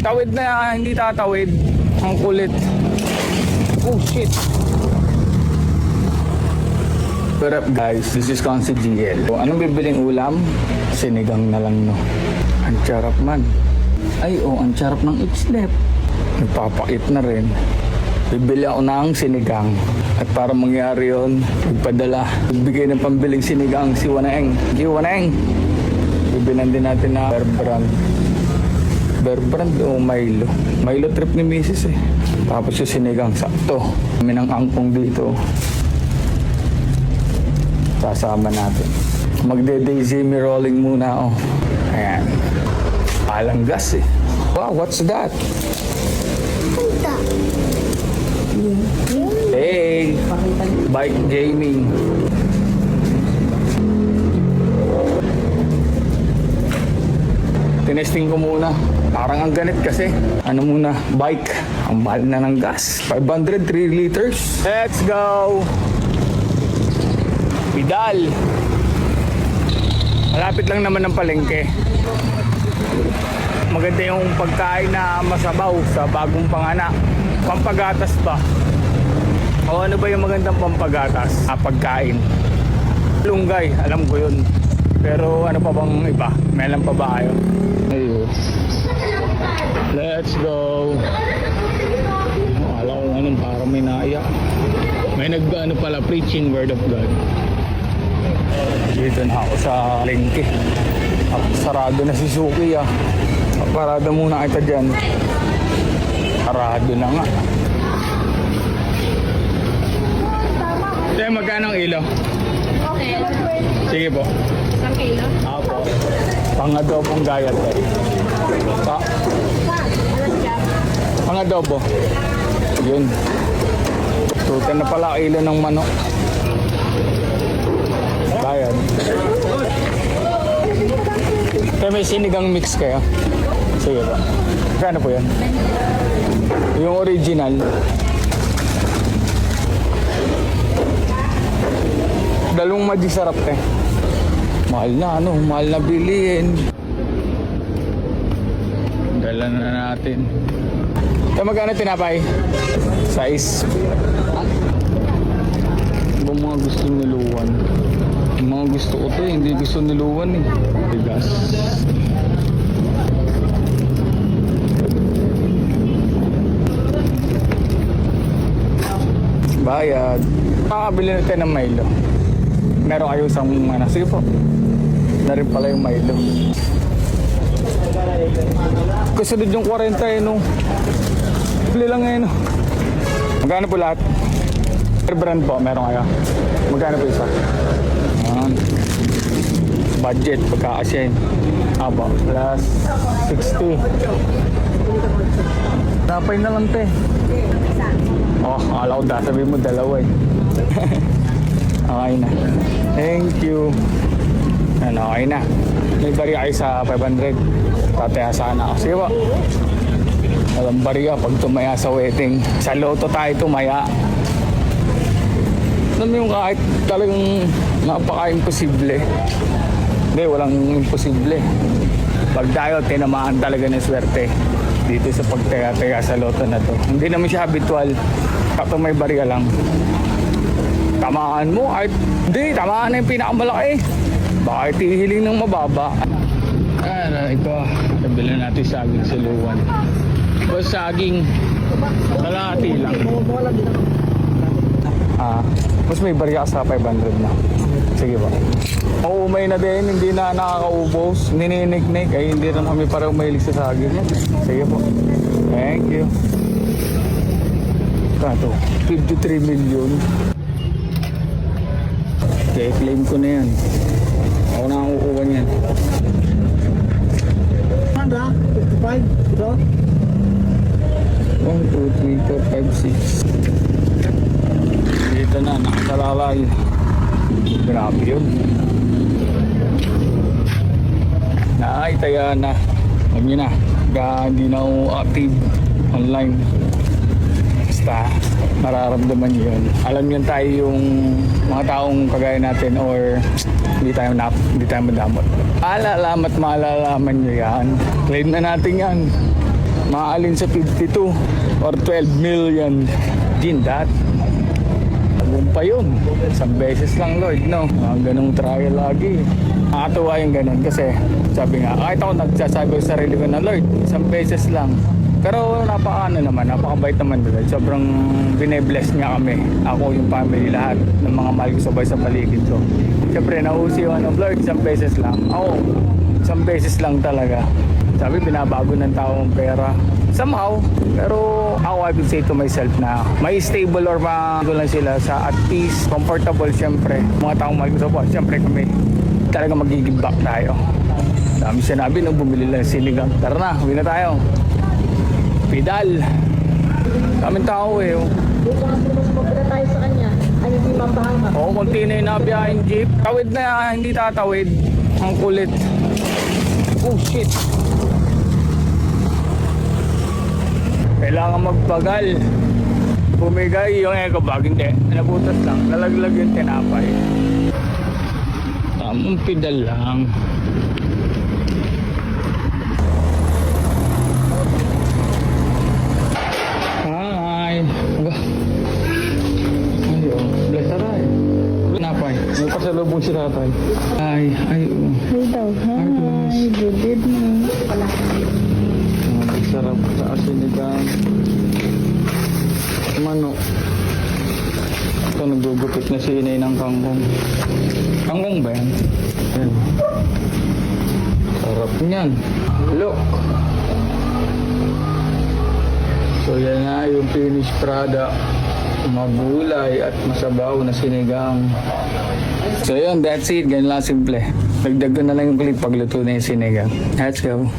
Tawid na hindi tatawid. Ang kulit. Oh shit. What up guys? This is Consi GL. So, anong bibiling ulam? Sinigang na lang no. Ang charap man. Ay ang charap ng islep. Nagpapakit na rin. Bibili ako ng sinigang. At para mangyari yun, magpadala. Magbigay ng pambiling sinigang si Wanaeng. Si Wanaeng. Bibilan din natin na Bear Brand. Bear Brand o Milo. Milo trip ni Mrs. eh. Tapos yung sinigang, sakto. Kami ng angkong dito. Sasama natin. Magde-daisy rolling muna oh. Ayan. Palang gas eh. Wow, what's that? Hey! Bike gaming. Tinesting ko muna. Parang ang ganit kasi. Ano muna? Bike. Ang mahal na ng gas. 500, 3 liters. Let's go! Vidal. Malapit lang naman ng palengke. Maganda yung pagkain na masabaw sa bagong panganak. Pampagatas ba? O ano ba yung magandang pampagatas? Pagkain. Lunggay, alam ko yun. Pero ano pa bang iba? May alam pa ba kayo? Ayun. Let's go. Alam ko anong parang may naiyak. May nag-ano pala, preaching word of God. Dito na ako sa lengke. Sarado na si Suki ah. Parada muna kita dyan. Sarado na nga. Kaya magkano ang ilo? Okay. Sige po. Isang kilo? Apo. Pang-adobong gayat eh. Pang-adobo. Yun. Tutan na pala kilo ng manok. Bayan. Kaya may sinigang mix kayo? Sige ba? Kano po yan? Yung original. Dalawang madisarap eh. Mahal na ano, mahal na bilihin. Dala na natin. Kaya magkano tinapay? Size. Ba mga gusto niluwan? Mga gusto ko to eh, hindi gusto niluwan eh. Bigas. Bayad. Makakabili natin ng Milo. Meron kayo isang ano. Sige po. Na rin pala yung Milo. Kasunod yung 40 eh no. Bili lang ngayon no. Magkano po lahat? Per brand po, meron kayo. Magkano po isa? Budget pagkakasya aba plus 60. Napay na lang te. Oh, akala ko sabi mo dalawa eh. Okay na. Thank you. Ano, okay na. May bariya kayo sa 500. Tataya sana ako. Sige po. Walang bariya pag tumaya sa wedding. Sa loto tayo tumaya. Alam mo yung kahit talagang napaka-imposible. Hindi, walang imposible. Pag tayo, tinamaan talaga ng swerte dito sa pagtaya-taya sa loto na to. Hindi naman siya habitual. Kapag may bariya lang. Tamaan mo, kahit hindi, tamaan na yung pinakamalaki. Baka itihiling ng mababa. Ito, nabili natin saging sa luwan. Basta saging, kalahati lang. Mas may bariya sa 500 na. Sige ba? Umay na din, hindi na nakakaubos. Nininik-nik, ay hindi na kami parang mahilig sa saging. Sige po. Thank you. Ito, 53 million. Okay, claim ko na yan. Ako na ang kukuha niyan. 55, ito? 1, 2, 3, 4, 5, 6. Dito na, nakasalalay. Grabe yun. Taya na. Alam nyo na, hindi na ako active online. Basta, mararamdaman nyo yun. Alam nyo tayo yung mga taong kagaya natin or hindi tayo madamot. Malalaman nyo yan. Claim na natin yan. Maalin sa 52 or 12 million. Din that. Tagun pa yun. Isang beses lang, Lord, no? Ganong trial lagi. Nakakatuwa yung ganun kasi sabi nga, kahit ako nagsasabi sa sarili ko na, Lord, isang beses lang. Pero napakabait naman doon. Sobrang bine-bless niya kami. Ako, yung family, lahat ng mga mahal ko sabay sa paligid ko. Siyempre, nausi yung Lord, isang beses lang. Ako, isang beses lang talaga. Sabi, binabago ng tao ang pera. Somehow, pero ako, I would say to myself na may stable or magulo lang sila sa at peace, comfortable, siyempre. Mga taong mahal ko sabay, siyempre kami talaga mag-give back tayo. Dami sinabi nung bumili lang sinigang. Tara na, uwi na tayo. Pedal. Daming tao eh. Bukas mas magpala tayo sa kanya. Ay, hindi mapahanga. Oo, konti na yung nabiyahing jeep. Tawid na, hindi tatawid. Ang kulit. Oh shit. Kailangan magbagal. Bumigay yung eco bag. Hindi, nabutas lang. Nalaglag yung tinapay. Tamang pedal lang. Hi. Aba. Ay, oh. Bless taray. Tinapay. May pasalubong si tatay. Ay, oh. Hi daw. Hi. Good evening. Sarap sa asinigang manok. Ito, nagugupit na si inay ng kangkong. Kangkong ba yan? Yan. Sarap niyan. Look. So yan na yung finished product. Magulay at masabaw na sinigang. So yun, that's it. Ganun lang simple. Dagdag ko na lang yung clip pagluto na yung sinigang. Let's go.